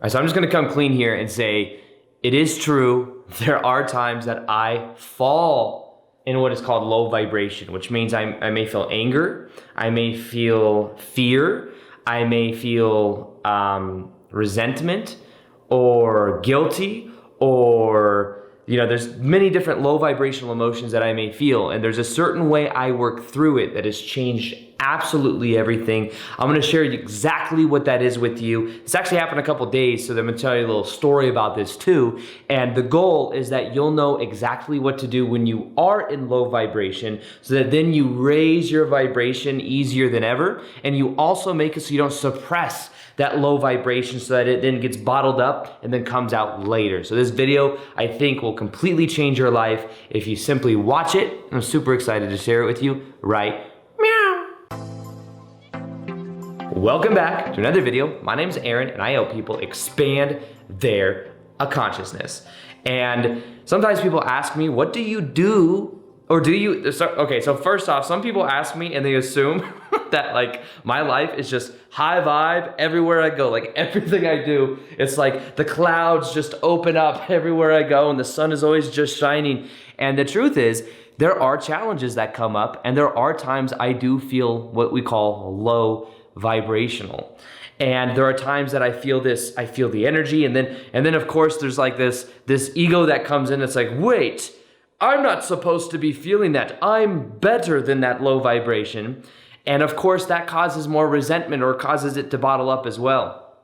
right, so I'm just gonna come clean here and say, it is true, there are times that I fall in what is called low vibration, which means I may feel anger, I may feel fear, I may feel resentment or guilty, or there's many different low vibrational emotions that I may feel, and there's a certain way I work through it that has changed absolutely everything. I'm going to share exactly what that is with you. It's actually happened a couple days, so I'm going to tell you a little story about this too. And the goal is that you'll know exactly what to do when you are in low vibration, so that then you raise your vibration easier than ever, and you also make it so you don't suppress that low vibration so that it then gets bottled up and then comes out later. So this video, I think, will completely change your life if you simply watch it. I'm super excited to share it with you right meow. Welcome back to another video. My name is Aaron, and I help people expand their consciousness. And sometimes people ask me, what do you do? Or do you, so first off, some people ask me and they assume that like my life is just high vibe everywhere I go. Like everything I do, it's like the clouds just open up everywhere I go and the sun is always just shining. And the truth is, there are challenges that come up, and there are times I do feel what we call low vibrational. And there are times that I feel the energy, and then of course there's like this ego that comes in. It's like, wait, I'm not supposed to be feeling that. I'm better than that low vibration. And of course that causes more resentment, or causes it to bottle up as well.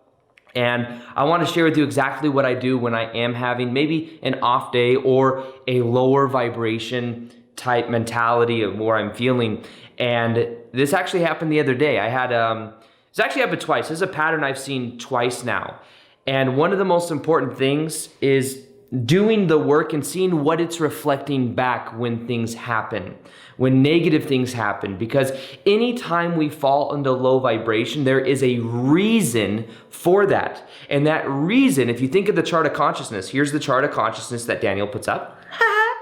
And I want to share with you exactly what I do when I am having maybe an off day or a lower vibration type mentality of where I'm feeling. And this actually happened the other day. It's actually happened twice. This is a pattern I've seen twice now. And one of the most important things is doing the work and seeing what it's reflecting back when things happen, when negative things happen. Because anytime we fall into low vibration, there is a reason for that. And that reason, if you think of the chart of consciousness, here's the chart of consciousness that Daniel puts up.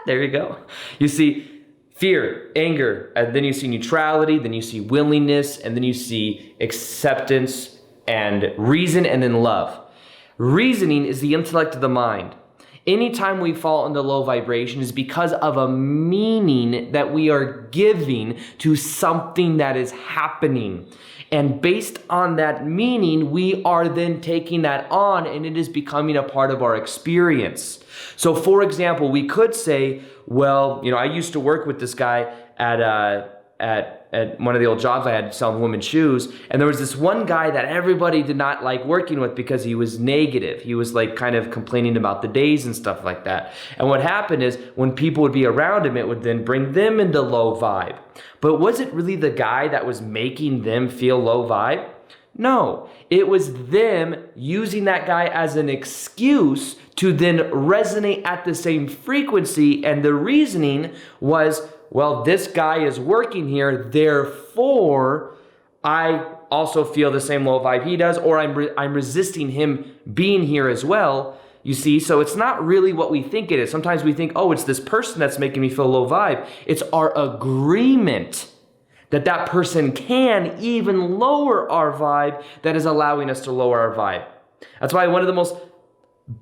There you go. You see fear, anger, and then you see neutrality, then you see willingness, and then you see acceptance and reason, and then love. Reasoning is the intellect of the mind. Anytime we fall into low vibration is because of a meaning that we are giving to something that is happening. And based on that meaning, we are then taking that on, and it is becoming a part of our experience. So for example, we could say, well, I used to work with this guy at one of the old jobs I had selling women's shoes, and there was this one guy that everybody did not like working with because he was negative. He was like kind of complaining about the days and stuff like that. And what happened is when people would be around him, it would then bring them into low vibe. But was it really the guy that was making them feel low vibe? No, it was them using that guy as an excuse to then resonate at the same frequency. And the reasoning was, well, this guy is working here, therefore I also feel the same low vibe he does, or I'm resisting him being here as well. You see, so it's not really what we think it is. Sometimes we think, oh, it's this person that's making me feel low vibe. It's our agreement that that person can even lower our vibe that is allowing us to lower our vibe. That's why one of the most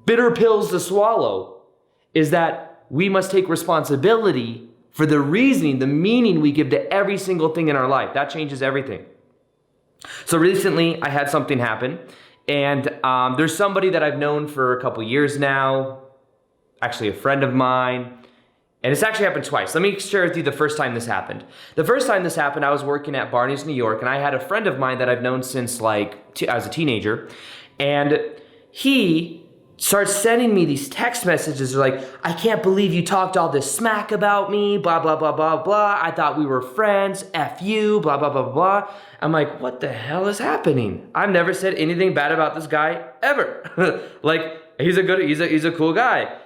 bitter pills to swallow is that we must take responsibility for the reasoning, the meaning we give to every single thing in our life. That changes everything. So recently I had something happen, and there's somebody that I've known for a couple years now, actually a friend of mine, and it's actually happened twice. Let me share with you the first time this happened. The first time this happened, I was working at Barney's, New York, and I had a friend of mine that I've known since I was a teenager, and he starts sending me these text messages like, I can't believe you talked all this smack about me, blah, blah, blah, blah, blah. I thought we were friends, F you, blah, blah, blah, blah. I'm like, what the hell is happening? I've never said anything bad about this guy ever. Like, he's a cool guy.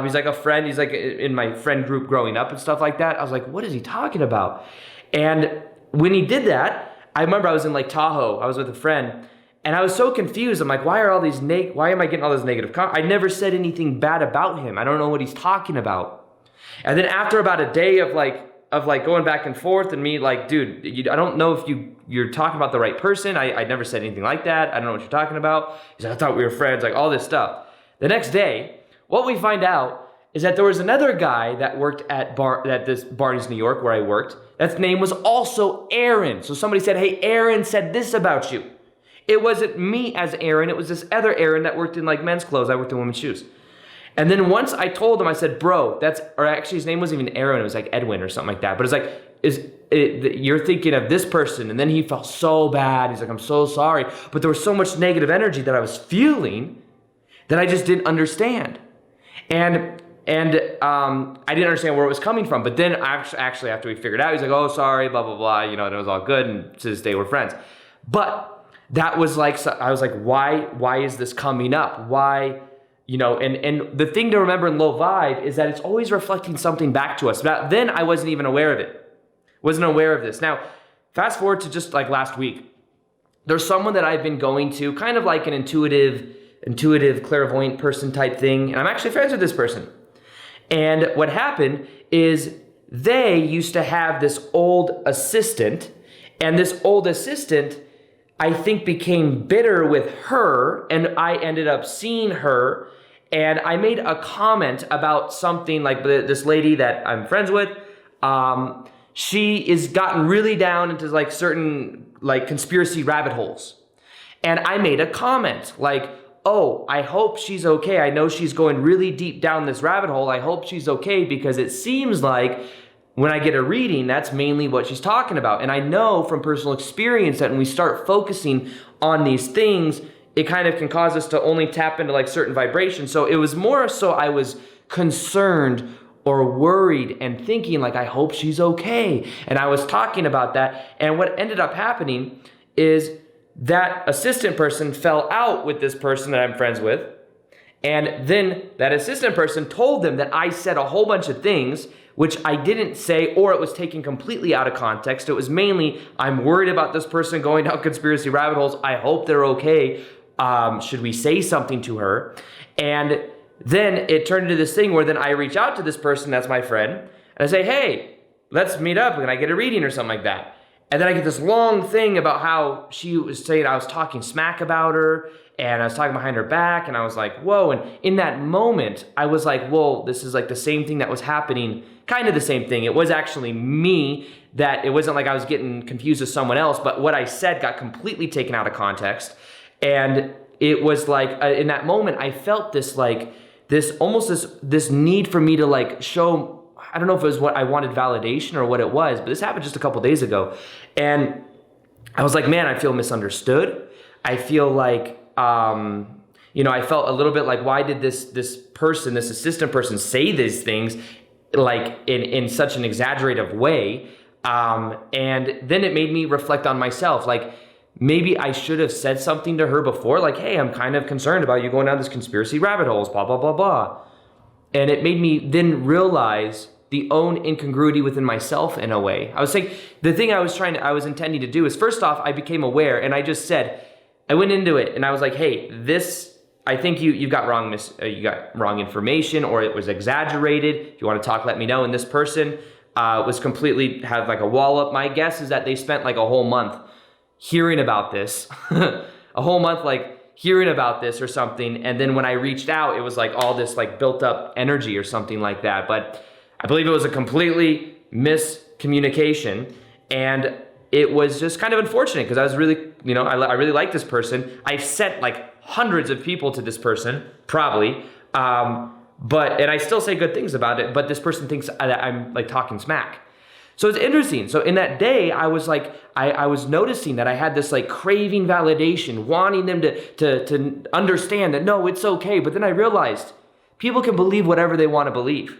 He's like a friend. He's like in my friend group growing up and stuff like that. I was like, what is he talking about? And when he did that, I remember I was in Lake Tahoe. I was with a friend, and I was so confused. I'm like, why am I getting all this negative I never said anything bad about him. I don't know what he's talking about. And then after about a day of like going back and forth and me like, dude, I don't know if you're talking about the right person. I never said anything like that. I don't know what you're talking about. He's like, I thought we were friends, like all this stuff. The next day, what we find out is that there was another guy that worked at this Barney's New York where I worked. That name was also Aaron. So somebody said, hey, Aaron said this about you. It wasn't me as Aaron. It was this other Aaron that worked in like men's clothes. I worked in women's shoes. And then once I told him, I said, bro, or actually his name wasn't even Aaron. It was like Edwin or something like that. But it's like, you're thinking of this person. And then he felt so bad. He's like, I'm so sorry. But there was so much negative energy that I was feeling that I just didn't understand. And I didn't understand where it was coming from. But then actually after we figured it out, he's like, oh, sorry, blah, blah, blah. And it was all good. And to this day, we're friends. But that was like, I was like, why is this coming up? Why, and the thing to remember in low vibe is that it's always reflecting something back to us. But then I wasn't even aware of it. Wasn't aware of this. Now, fast forward to just like last week. There's someone that I've been going to, kind of like an intuitive, clairvoyant person type thing. And I'm actually friends with this person. And what happened is they used to have this old assistant, and this old assistant, I think, became bitter with her, and I ended up seeing her, and I made a comment about something like this lady that I'm friends with. She is gotten really down into like certain like conspiracy rabbit holes. And I made a comment like, oh, I hope she's okay. I know she's going really deep down this rabbit hole. I hope she's okay because it seems like when I get a reading, that's mainly what she's talking about. And I know from personal experience that when we start focusing on these things, it kind of can cause us to only tap into like certain vibrations. So it was more so I was concerned or worried and thinking like, I hope she's okay. And I was talking about that. And what ended up happening is that assistant person fell out with this person that I'm friends with. And then that assistant person told them that I said a whole bunch of things which I didn't say, or it was taken completely out of context. It was mainly, I'm worried about this person going down conspiracy rabbit holes. I hope they're okay. Should we say something to her? And then it turned into this thing where then I reach out to this person that's my friend, and I say, hey, let's meet up. Can I get a reading or something like that? And then I get this long thing about how she was saying I was talking smack about her, and I was talking behind her back, and I was like, whoa. And in that moment, I was like, whoa, this is like the same thing that was happening, kind of the same thing. It was actually me, that it wasn't like I was getting confused with someone else, but what I said got completely taken out of context. And it was like, in that moment, I felt this like, this need for me to like show, I don't know if it was what I wanted validation or what it was, but this happened just a couple days ago. And I was like, man, I feel misunderstood. I feel like, I felt a little bit like, why did this assistant person say these things like in such an exaggerative way? And then it made me reflect on myself. Like, maybe I should have said something to her before, like, hey, I'm kind of concerned about you going down this conspiracy rabbit holes, blah, blah, blah, blah. And it made me then realize the own incongruity within myself in a way. I was saying, the thing I was intending to do is, first off, I became aware, and I just said, I went into it and I was like, hey, I think you got wrong information, or it was exaggerated. If you want to talk, let me know. And this person was completely, had like a wall up. My guess is that they spent like a whole month hearing about this, a whole month like hearing about this or something. And then when I reached out, it was like all this like built up energy or something like that. But I believe it was a completely miscommunication, and it was just kind of unfortunate because I was really, I really like this person. I've sent like hundreds of people to this person, probably, and I still say good things about it, but this person thinks that I'm like talking smack. So it's interesting. So in that day, I was like, I was noticing that I had this like craving validation, wanting them to understand that, no, it's okay. But then I realized people can believe whatever they want to believe.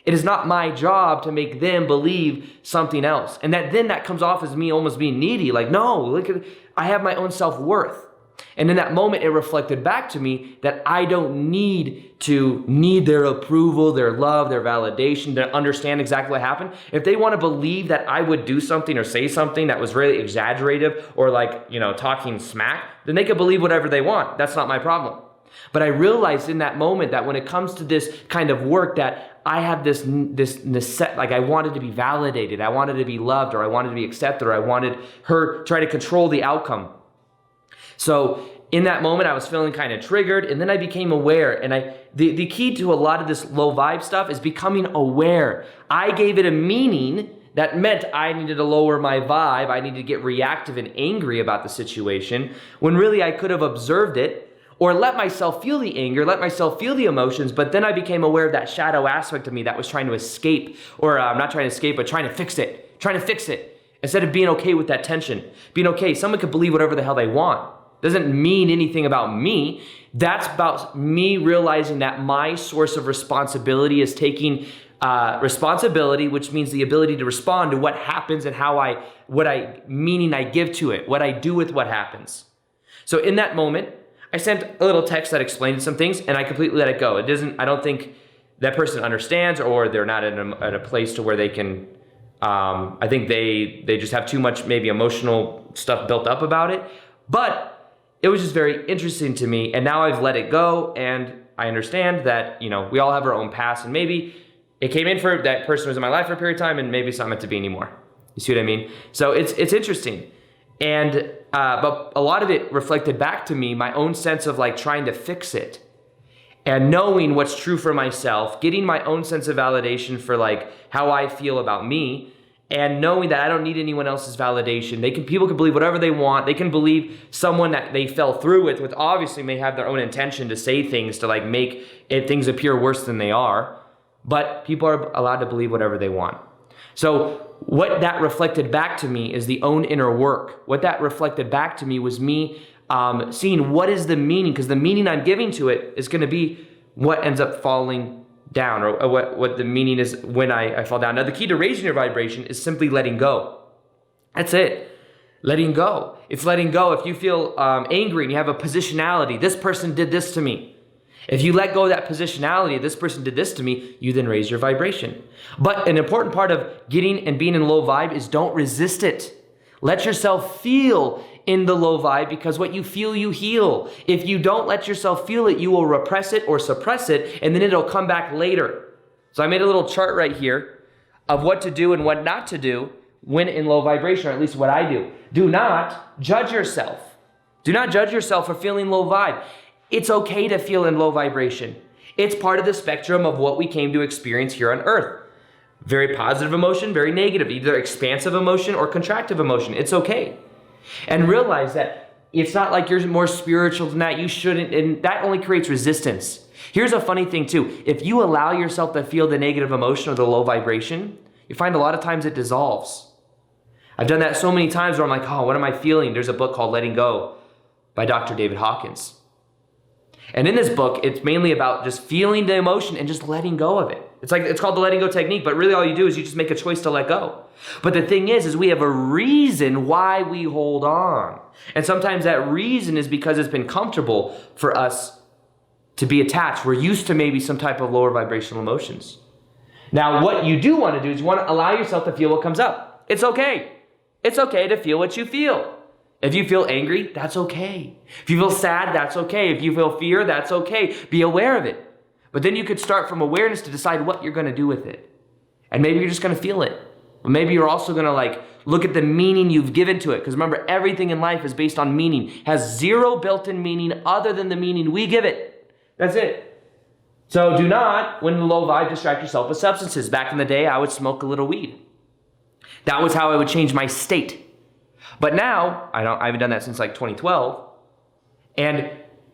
It is not my job to make them believe something else. And that comes off as me almost being needy. Like, no, I have my own self-worth. And in that moment, it reflected back to me that I don't need their approval, their love, their validation to understand exactly what happened. If they want to believe that I would do something or say something that was really exaggerative or like, talking smack, then they can believe whatever they want. That's not my problem. But I realized in that moment that when it comes to this kind of work, that I have like I wanted to be validated, I wanted to be loved, or I wanted to be accepted, or I wanted her try to control the outcome. So in that moment, I was feeling kind of triggered, and then I became aware. And the key to a lot of this low vibe stuff is becoming aware. I gave it a meaning that meant I needed to lower my vibe. I needed to get reactive and angry about the situation, when really I could have observed it, or let myself feel the anger, let myself feel the emotions, but then I became aware of that shadow aspect of me that was trying to escape, or not trying to escape, but trying to fix it, instead of being okay with that tension. Being okay, someone could believe whatever the hell they want. Doesn't mean anything about me. That's about me realizing that my source of responsibility is taking responsibility, which means the ability to respond to what happens and meaning I give to it, what I do with what happens. So in that moment, I sent a little text that explained some things, and I completely let it go. I don't think that person understands, or they're not at a place to where they can, I think they just have too much maybe emotional stuff built up about it. But it was just very interesting to me, and now I've let it go, and I understand that, we all have our own past, and maybe it came in for that person was in my life for a period of time, and maybe it's not meant to be anymore. You see what I mean? So it's interesting. And but a lot of it reflected back to me my own sense of like trying to fix it, and knowing what's true for myself, getting my own sense of validation for like how I feel about me, and knowing that I don't need anyone else's validation. People can believe whatever they want. They can believe someone that they fell through with obviously may have their own intention to say things to like make things appear worse than they are, but people are allowed to believe whatever they want. So what that reflected back to me is the own inner work. What that reflected back to me was me seeing what is the meaning, because the meaning I'm giving to it is going to be what ends up falling down, or what the meaning is when I fall down. Now, the key to raising your vibration is simply letting go. That's it. Letting go. It's letting go. If you feel angry and you have a positionality, this person did this to me. If you let go of that positionality, this person did this to me, you then raise your vibration. But an important part of getting and being in low vibe is don't resist it. Let yourself feel in the low vibe, because what you feel, you heal. If you don't let yourself feel it, you will repress it or suppress it, and then it'll come back later. So I made a little chart right here of what to do and what not to do when in low vibration, or at least what I do. Do not judge yourself. Do not judge yourself for feeling low vibe. It's okay to feel in low vibration. It's part of the spectrum of what we came to experience here on earth. Very positive emotion, very negative, either expansive emotion or contractive emotion. It's okay. And realize that it's not like you're more spiritual than that. You shouldn't, and that only creates resistance. Here's a funny thing too. If you allow yourself to feel the negative emotion or the low vibration, you find a lot of times it dissolves. I've done that so many times where I'm like, oh, what am I feeling? There's a book called Letting Go by Dr. David Hawkins. And in this book, it's mainly about just feeling the emotion and just letting go of it. It's called the letting go technique, but really all you do is you just make a choice to let go. But the thing is we have a reason why we hold on. And sometimes that reason is because it's been comfortable for us to be attached. We're used to maybe some type of lower vibrational emotions. Now, what you do want to do is you want to allow yourself to feel what comes up. It's okay. It's okay to feel what you feel. If you feel angry, that's okay. If you feel sad, that's okay. If you feel fear, that's okay. Be aware of it. But then you could start from awareness to decide what you're going to do with it. And maybe you're just going to feel it. But maybe you're also going to look at the meaning you've given to it. Because remember, everything in life is based on meaning. Has zero built-in meaning other than the meaning we give it. That's it. So do not, when in low vibe, distract yourself with substances. Back in the day, I would smoke a little weed. That was how I would change my state. But now, I haven't done that since 2012. And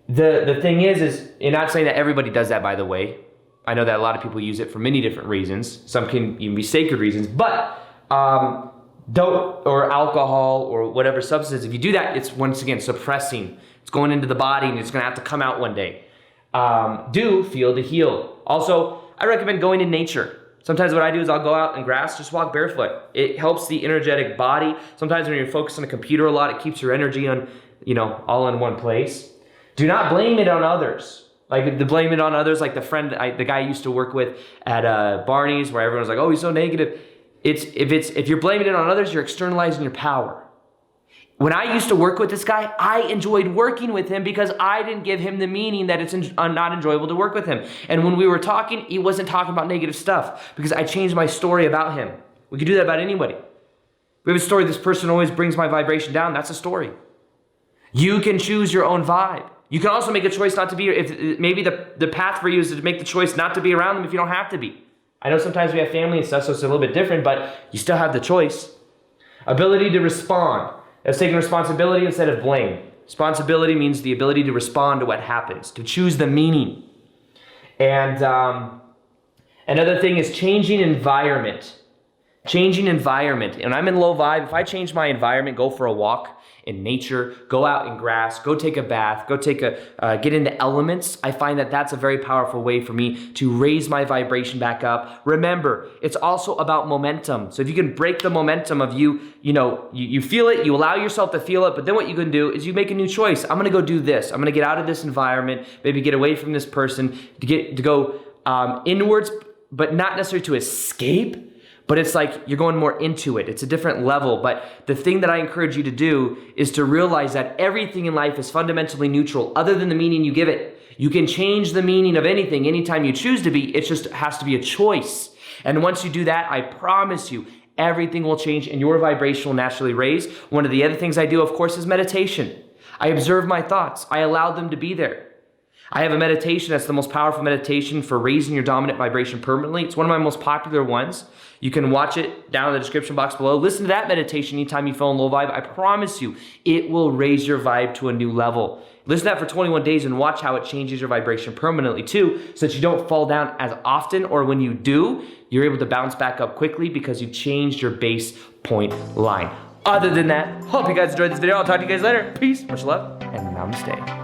the thing is you're not saying that everybody does that, by the way. I know that a lot of people use it for many different reasons. Some can even be sacred reasons. But dope or alcohol or whatever substance, if you do that, it's once again suppressing. It's going into the body and it's going to have to come out one day. Do feel to heal. Also, I recommend going in nature. Sometimes what I do is I'll go out in grass, just walk barefoot. It helps the energetic body. Sometimes when you're focused on a computer a lot, it keeps your energy on, all in one place. Do not blame it on others. The blame it on others, like the guy I used to work with at Barney's, where everyone's like, oh, he's so negative. If you're blaming it on others, you're externalizing your power. When I used to work with this guy, I enjoyed working with him because I didn't give him the meaning that it's not enjoyable to work with him. And when we were talking, he wasn't talking about negative stuff because I changed my story about him. We could do that about anybody. We have a story, this person always brings my vibration down. That's a story. You can choose your own vibe. You can also make a choice not to be, if maybe the path for you is to make the choice not to be around them if you don't have to be. I know sometimes we have family and stuff, so it's a little bit different, but you still have the choice. Ability to respond. That's taking responsibility instead of blame. Responsibility means the ability to respond to what happens, to choose the meaning. And another thing is changing environment. Changing environment. And I'm in low vibe. If I change my environment, go for a walk in nature, go out in grass, go take a bath, go get into elements, I find that that's a very powerful way for me to raise my vibration back up. Remember, it's also about momentum. So if you can break the momentum of you feel it, you allow yourself to feel it, but then what you can do is you make a new choice. I'm gonna go do this. I'm gonna get out of this environment, maybe get away from this person, to go inwards, but not necessarily to escape. But it's like you're going more into it. It's a different level. But the thing that I encourage you to do is to realize that everything in life is fundamentally neutral other than the meaning you give it. You can change the meaning of anything anytime you choose to be. It just has to be a choice. And once you do that, I promise you, everything will change and your vibration will naturally raise. One of the other things I do, of course, is meditation. I observe my thoughts. I allow them to be there. I have a meditation that's the most powerful meditation for raising your dominant vibration permanently. It's one of my most popular ones. You can watch it down in the description box below. Listen to that meditation anytime you feel in low vibe. I promise you, it will raise your vibe to a new level. Listen to that for 21 days and watch how it changes your vibration permanently too, so that you don't fall down as often, or when you do, you're able to bounce back up quickly because you've changed your base point line. Other than that, hope you guys enjoyed this video. I'll talk to you guys later. Peace, much love, and namaste.